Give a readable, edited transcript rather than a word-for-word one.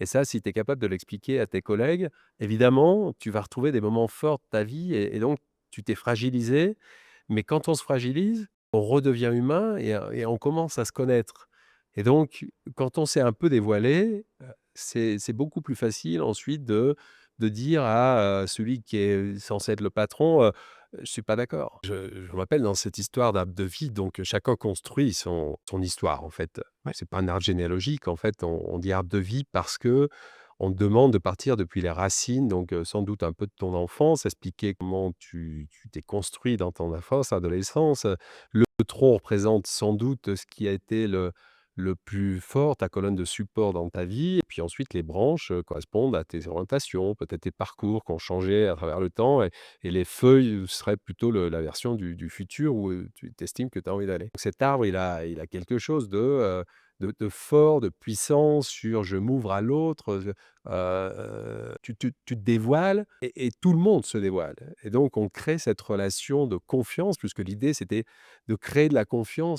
Et ça, si tu es capable de l'expliquer à tes collègues, évidemment, tu vas retrouver des moments forts de ta vie et donc tu t'es fragilisé. Mais quand on se fragilise, on redevient humain et on commence à se connaître. Et donc, quand on s'est un peu dévoilé, c'est beaucoup plus facile ensuite de dire à, celui qui est censé être le patron, «Je suis pas d'accord». Je me rappelle dans cette histoire d'arbre de vie, donc chacun construit son histoire en fait. Ouais. C'est pas un arbre généalogique en fait, on dit arbre de vie parce que on te demande de partir depuis les racines, donc sans doute un peu de ton enfance, expliquer comment tu t'es construit dans ton enfance, adolescence. Le tronc représente sans doute ce qui a été le plus fort, ta colonne de support dans ta vie et puis ensuite les branches, correspondent à tes orientations, peut-être tes parcours qui ont changé à travers le temps et les feuilles seraient plutôt la version du futur où, tu estimes que tu as envie d'aller. Cet arbre, il a quelque chose de fort, de puissant sur je m'ouvre à l'autre, tu te dévoiles et tout le monde se dévoile et donc on crée cette relation de confiance puisque l'idée c'était de créer de la confiance